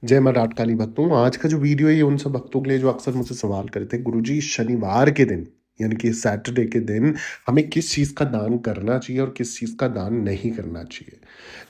जय माँ राटकाली भक्तों। आज का जो वीडियो है ये उन सब भक्तों के लिए जो अक्सर मुझसे सवाल करते हैं, गुरुजी शनिवार के दिन यानी कि सैटरडे के दिन हमें किस चीज़ का दान करना चाहिए और किस चीज़ का दान नहीं करना चाहिए।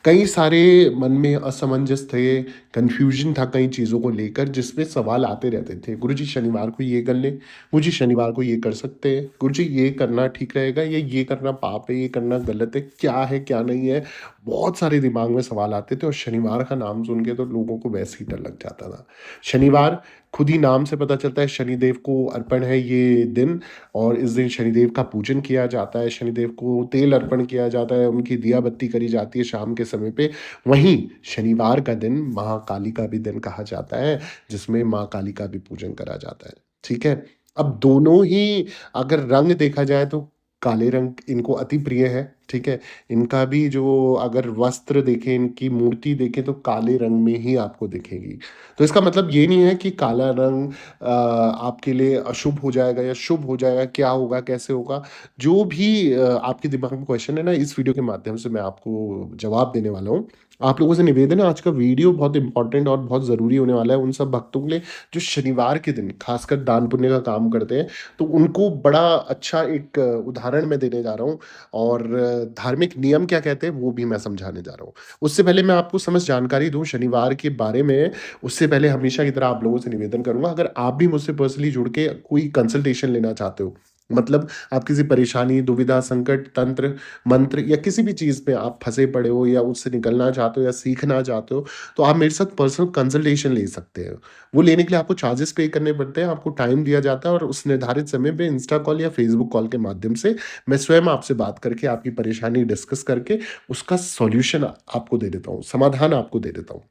कई सारे मन में असमंजस थे, कन्फ्यूजन था कई चीज़ों को लेकर, जिसमें सवाल आते रहते थे। गुरुजी शनिवार को ये कर लें, गुरुजी शनिवार को ये कर सकते हैं, गुरुजी ये करना ठीक रहेगा या ये करना पाप है, ये करना गलत है, क्या नहीं है। बहुत सारे दिमाग में सवाल आते थे और शनिवार का नाम सुन के तो लोगों को वैसे ही डर लग जाता था। शनिवार खुद ही नाम से पता चलता है, शनिदेव को अर्पण है ये दिन। और इस दिन शनिदेव का पूजन किया जाता है, शनिदेव को तेल अर्पण किया जाता है, उनकी दिया बत्ती करी जाती है शाम के समय पे। वहीं शनिवार का दिन महाकाली का भी दिन कहा जाता है, जिसमें माँ काली का भी पूजन करा जाता है। ठीक है। अब दोनों ही अगर रंग देखा जाए तो काले रंग इनको अति प्रिय है। ठीक है। इनका भी जो अगर वस्त्र देखें, इनकी मूर्ति देखें तो काले रंग में ही आपको दिखेगी। तो इसका मतलब ये नहीं है कि काला रंग आपके लिए अशुभ हो जाएगा या शुभ हो जाएगा, क्या होगा, कैसे होगा। जो भी आपके दिमाग में क्वेश्चन है ना, इस वीडियो के माध्यम से मैं आपको जवाब देने वाला हूँ। आप लोगों से निवेदन है, आज का वीडियो बहुत इंपॉर्टेंट और बहुत ज़रूरी होने वाला है उन सब भक्तों के लिए जो शनिवार के दिन खासकर दान पुण्य का काम करते हैं। तो उनको बड़ा अच्छा एक उदाहरण मैं देने जा रहा हूँ। और धार्मिक नियम क्या कहते हैं वो भी मैं समझाने जा रहा हूँ। उससे पहले मैं आपको समस्त जानकारी दूँ शनिवार के बारे में, उससे पहले हमेशा की तरह आप लोगों से निवेदन करूँगा, अगर आप भी मुझसे पर्सनली जुड़ के कोई कंसल्टेशन लेना चाहते हो, मतलब आप किसी परेशानी, दुविधा, संकट, तंत्र, मंत्र या किसी भी चीज़ में आप फँसे पड़े हो या उससे निकलना चाहते हो या सीखना चाहते हो, तो आप मेरे साथ पर्सनल कंसल्टेशन ले सकते हो। वो लेने के लिए आपको चार्जेस पे करने पड़ते हैं, आपको टाइम दिया जाता है और उस निर्धारित समय पे इंस्टा कॉल या फेसबुक कॉल के माध्यम से मैं स्वयं आपसे बात करके आपकी परेशानी डिस्कस करके उसका सॉल्यूशन आपको दे देता हूँ, समाधान आपको दे देता हूँ।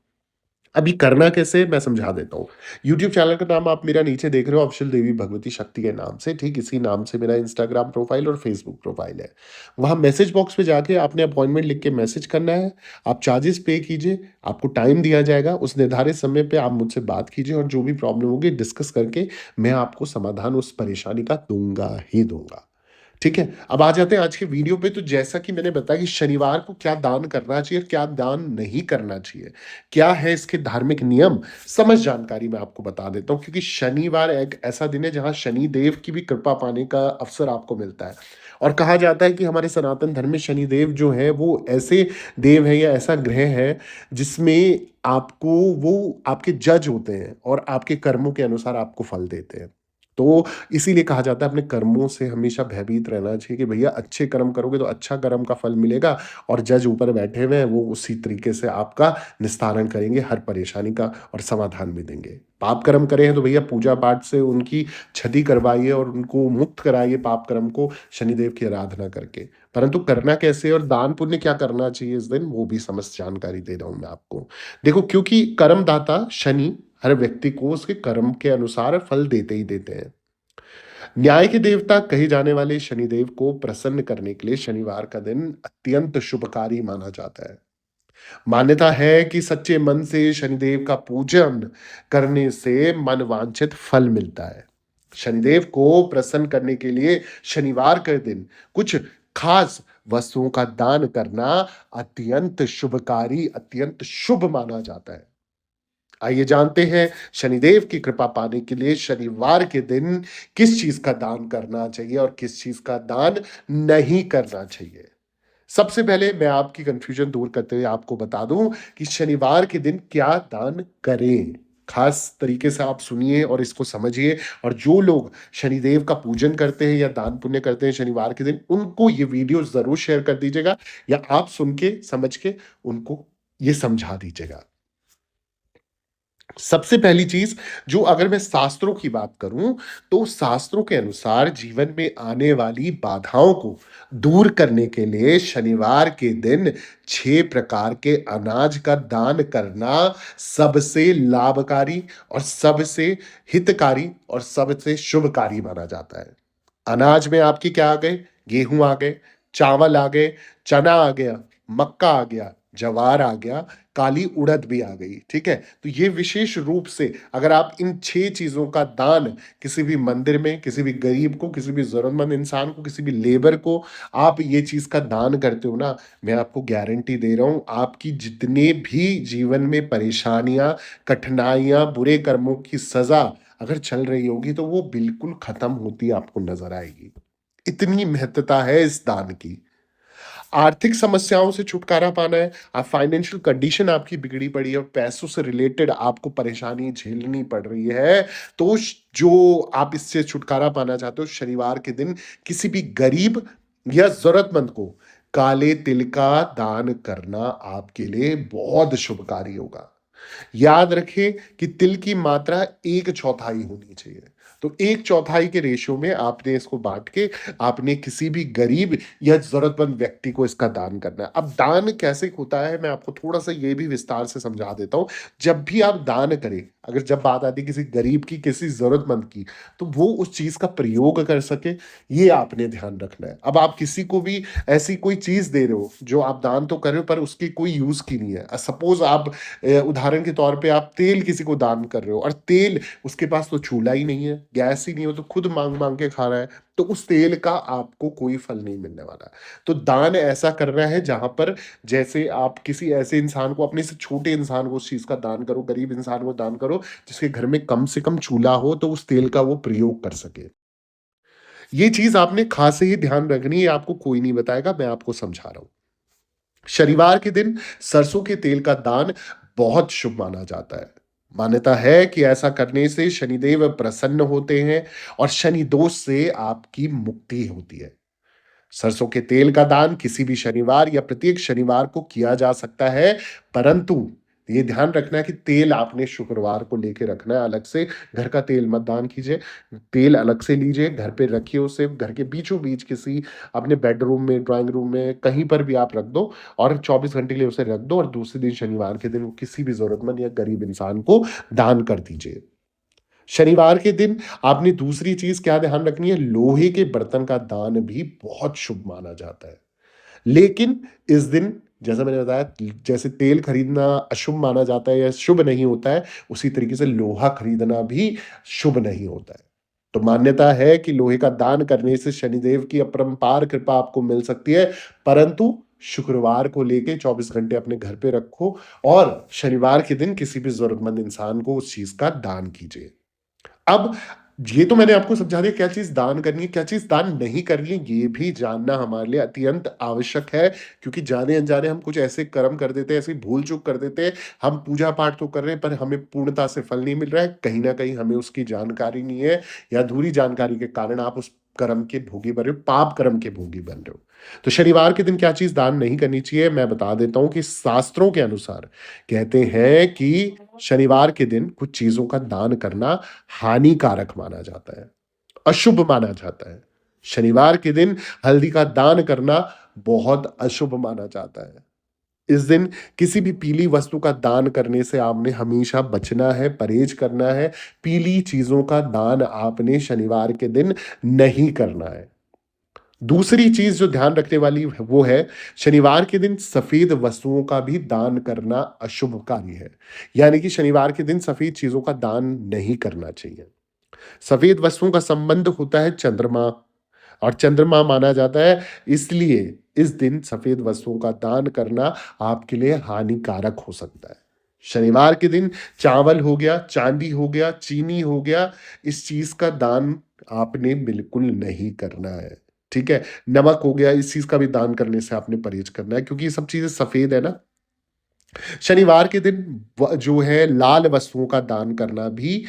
अभी करना कैसे है मैं समझा देता हूँ। यूट्यूब चैनल का नाम आप मेरा नीचे देख रहे हो, ऑफिशियल देवी भगवती शक्ति के नाम से, ठीक इसी नाम से मेरा इंस्टाग्राम प्रोफाइल और फेसबुक प्रोफाइल है। वहाँ मैसेज बॉक्स में जाके आपने अपॉइंटमेंट लिख के मैसेज करना है। आप चार्जेस पे कीजिए, आपको टाइम दिया जाएगा, उस निर्धारित समय पे आप मुझसे बात कीजिए और जो भी प्रॉब्लम होगी डिस्कस करके मैं आपको समाधान उस परेशानी का दूँगा ही दूँगा। ठीक है। अब आ जाते हैं आज के वीडियो पे। तो जैसा कि मैंने बताया कि शनिवार को क्या दान करना चाहिए, क्या दान नहीं करना चाहिए, क्या है इसके धार्मिक नियम, समझ जानकारी मैं आपको बता देता हूँ। क्योंकि शनिवार एक ऐसा दिन है जहाँ शनि देव की भी कृपा पाने का अवसर आपको मिलता है। और कहा जाता है कि हमारे सनातन धर्म में शनिदेव जो है वो ऐसे देव है या ऐसा ग्रह है जिसमें आपको वो आपके जज होते हैं और आपके कर्मों के अनुसार आपको फल देते हैं। तो इसीलिए कहा जाता है अपने कर्मों से हमेशा भयभीत रहना चाहिए कि भैया अच्छे कर्म करोगे तो अच्छा कर्म का फल मिलेगा। और जज ऊपर बैठे हुए हैं, वो उसी तरीके से आपका निस्तारण करेंगे, हर परेशानी का और समाधान भी देंगे। पाप कर्म करे हैं तो भैया पूजा पाठ से उनकी क्षति करवाइए और उनको मुक्त कराइए पाप कर्म को, शनिदेव की आराधना करके। परंतु करना कैसे और दान पुण्य क्या करना चाहिए इस दिन, वो भी समस्त जानकारी दे रहा हूं मैं आपको। देखो, क्योंकि कर्मदाता शनि हर व्यक्ति को उसके कर्म के अनुसार फल देते ही देते हैं। न्याय के देवता कहे जाने वाले शनिदेव को प्रसन्न करने के लिए शनिवार का दिन अत्यंत शुभकारी माना जाता है। मान्यता है कि सच्चे मन से शनिदेव का पूजन करने से मन वांछित फल मिलता है। शनिदेव को प्रसन्न करने के लिए शनिवार के दिन कुछ खास वस्तुओं का दान करना अत्यंत शुभकारी, अत्यंत शुभ माना जाता है। आइए जानते हैं शनिदेव की कृपा पाने के लिए शनिवार के दिन किस चीज का दान करना चाहिए और किस चीज का दान नहीं करना चाहिए। सबसे पहले मैं आपकी कंफ्यूजन दूर करते हुए आपको बता दूं कि शनिवार के दिन क्या दान करें। खास तरीके से आप सुनिए और इसको समझिए। और जो लोग शनिदेव का पूजन करते हैं या दान पुण्य करते हैं शनिवार के दिन, उनको ये वीडियो जरूर शेयर कर दीजिएगा या आप सुन के समझ के उनको ये समझा दीजिएगा। सबसे पहली चीज, जो अगर मैं शास्त्रों की बात करूं, तो शास्त्रों के अनुसार जीवन में आने वाली बाधाओं को दूर करने के लिए शनिवार के दिन 6 प्रकार के अनाज का दान करना सबसे लाभकारी और सबसे हितकारी और सबसे शुभकारी माना जाता है। अनाज में आपके क्या आ गए? गेहूं आ गए, चावल आ गए, चना आ गया, मक्का आ गया, जवार आ गया, काली उड़द भी आ गई, ठीक है? तो ये विशेष रूप से अगर आप इन 6 चीज़ों का दान किसी भी मंदिर में, किसी भी गरीब को, किसी भी ज़रूरतमंद इंसान को, किसी भी लेबर को आप ये चीज़ का दान करते हो ना, मैं आपको गारंटी दे रहा हूँ, आपकी जितने भी जीवन में परेशानियाँ, कठिनाइयाँ, बुरे कर्मों की सज़ा अगर चल रही होगी, तो वो बिल्कुल खत्म होती आपको नज़र आएगी। इतनी महत्ता है इस दान की। आर्थिक समस्याओं से छुटकारा पाना है, आप फाइनेंशियल कंडीशन आपकी बिगड़ी पड़ी है और पैसों से रिलेटेड आपको परेशानी झेलनी पड़ रही है, तो जो आप इससे छुटकारा पाना चाहते हो, शनिवार के दिन किसी भी गरीब या जरूरतमंद को काले तिल का दान करना आपके लिए बहुत शुभकारी होगा। याद रखें कि तिल की मात्रा 1/4 होनी चाहिए। तो 1/4 के रेशियो में आपने इसको बाँट के आपने किसी भी गरीब या ज़रूरतमंद व्यक्ति को इसका दान करना है। अब दान कैसे होता है, मैं आपको थोड़ा-सा ये भी विस्तार से समझा देता हूँ। जब भी आप दान करें, अगर जब बात आती है किसी गरीब की, किसी ज़रूरतमंद की, तो वो उस चीज़ का प्रयोग कर सके, ये आपने ध्यान रखना है। अब आप किसी को भी ऐसी कोई चीज़ दे रहे हो, जो आप दान तो कर रहे हो पर उसकी कोई यूज़ की नहीं है। सपोज़ आप उदाहरण के तौर पे आप तेल किसी को दान कर रहे हो और तेल उसके पास तो चूल्हा ही नहीं है, गैस ही नहीं है, वो तो खुद माँग-माँग के खा रहा है, तो उस तेल का आपको कोई फल नहीं मिलने वाला है। तो दान ऐसा करना है जहाँ पर जैसे आप किसी ऐसे इंसान को, अपने से छोटे इंसान को उस चीज़ का दान करो, गरीब इंसान को दान करो, जिसके घर में कम से कम चूल्हा हो तो उस तेल का वो प्रयोग कर सके। ये चीज़ आपने खास से ही ध्यान रखनी है, आपको कोई नहीं बताएगा, मैं आपको समझा रहा हूँ। शनिवार के दिन सरसों के तेल का दान बहुत शुभ माना जाता है। मान्यता है कि ऐसा करने से शनिदेव प्रसन्न होते हैं और शनि दोष से आपकी मुक्ति होती है। सरसों के तेल का दान किसी भी शनिवार या प्रत्येक शनिवार को किया जा सकता है, परंतु ये ध्यान रखना है कि तेल आपने शुक्रवार को लेके रखना है अलग से, घर का तेल मत दान कीजिए। तेल अलग से लीजिए, घर पे रखिए उसे, घर के बीचों-बीच किसी अपने बेडरूम में, ड्राइंग रूम में, कहीं पर भी आप रख दो और 24 घंटे के लिए उसे रख दो और दूसरे दिन शनिवार के दिन वो किसी भी ज़रूरतमंद या गरीब इंसान को दान कर दीजिए। शनिवार के दिन आपने दूसरी चीज़ क्या ध्यान रखनी है, लोहे के बर्तन का दान भी बहुत शुभ माना जाता है। लेकिन इस दिन जैसा मैंने बताया, जैसे तेल खरीदना अशुभ माना जाता है या शुभ नहीं होता है, उसी तरीके से लोहा खरीदना भी शुभ नहीं होता है। तो मान्यता है कि लोहे का दान करने से शनिदेव की अपरंपार कृपा आपको मिल सकती है, परंतु शुक्रवार को लेके 24 घंटे अपने घर पे रखो और शनिवार के दिन किसी भी ज़रूरतमंद इंसान को उस चीज़ का दान कीजिए। अब ये तो मैंने आपको समझा दिया क्या चीज़ दान करनी है, क्या चीज़ दान नहीं करनी है, ये भी जानना हमारे लिए अत्यंत आवश्यक है, क्योंकि जाने-अनजाने हम कुछ ऐसे कर्म कर देते हैं, ऐसी भूल-चूक कर देते हैं, हम पूजा-पाठ तो कर रहे हैं, पर हमें पूर्णता से फल नहीं मिल रहा है, कहीं न कहीं हमें उसकी जानकारी नहीं है या अधूरी जानकारी के कारण आप उस कर्म के भोगी बन रहे हो, पाप कर्म के भोगी बन रहे हो। तो शनिवार के दिन क्या चीज़ दान नहीं करनी चाहिए, मैं बता देता हूँ कि शास्त्रों के अनुसार कहते हैं कि शनिवार के दिन कुछ चीज़ों का दान करना हानिकारक माना जाता है, अशुभ माना जाता है। शनिवार के दिन हल्दी का दान करना बहुत अशुभ माना जाता है। इस दिन किसी भी पीली वस्तु का दान करने से आपने हमेशा बचना है, परहेज़ करना है। पीली चीज़ों का दान आपने शनिवार के दिन नहीं करना है। दूसरी चीज़ जो ध्यान रखने वाली वो है, शनिवार के दिन सफ़ेद वस्तुओं का भी दान करना अशुभ कार्य है। यानी कि शनिवार के दिन सफ़ेद चीज़ों का दान नहीं करना चाहिए। सफ़ेद वस्तुओं का संबंध होता है चंद्रमा और चंद्रमा माना जाता है, इसलिए इस दिन सफ़ेद वस्तुओं का दान करना आपके लिए हानिकारक हो सकता है। शनिवार के दिन चावल हो गया, चांदी हो गया, चीनी हो गया, इस चीज़ का दान आपने बिल्कुल नहीं करना है, ठीक है? नमक हो गया, इस चीज़ का भी दान करने से आपने परहेज़ करना है, क्योंकि ये सब चीज़ें सफ़ेद है ना। शनिवार के दिन जो है लाल वस्तुओं का दान करना भी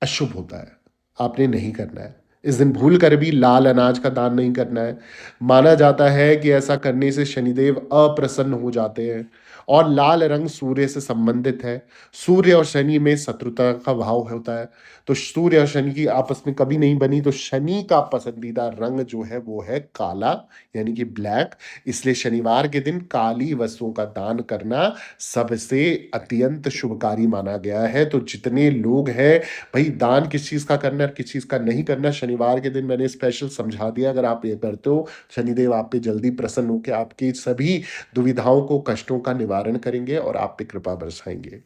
अशुभ होता है, आपने नहीं करना है। इस दिन भूल कर भी लाल अनाज का दान नहीं करना है। माना जाता है कि ऐसा करने से शनिदेव अप्रसन्न हो जाते हैं और लाल रंग सूर्य से संबंधित है। सूर्य और शनि में शत्रुता का भाव होता है, तो सूर्य और शनि की आपस में कभी नहीं बनी, तो शनि का पसंदीदा रंग जो है वो है काला, यानी कि ब्लैक। इसलिए शनिवार के दिन काली वस्तुओं का दान करना सबसे अत्यंत शुभकारी माना गया है। तो जितने लोग हैं, भाई दान किस चीज़ का करना है और किस चीज़ का नहीं करना, शनिवार के दिन मैंने स्पेशल समझा दिया। अगर आप ये करते हो, शनिदेव आप पे जल्दी प्रसन्न होकर आपकी सभी दुविधाओं को, कष्टों का निवारण करेंगे और आप पे कृपा बरसाएँगे।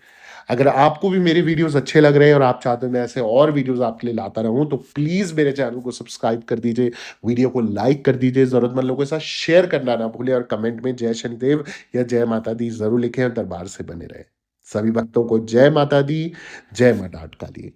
अगर आपको भी मेरे वीडियोज़ अच्छे लग रहे हैं और आप चाहते हैं मैं ऐसे और वीडियोज़ आपके लिए लाता रहूँ, तो प्लीज़ मेरे चैनल को सब्सक्राइब कर दीजिए, वीडियो को लाइक कर दीजिए, ज़रूरतमंद लोगों के साथ शेयर करना ना भूलें और कमेंट में जय शनिदेव या जय माता दी ज़रूर लिखें और दरबार से बने रहें। सभी भक्तों को जय माता दी, जय माँ डाठ काली।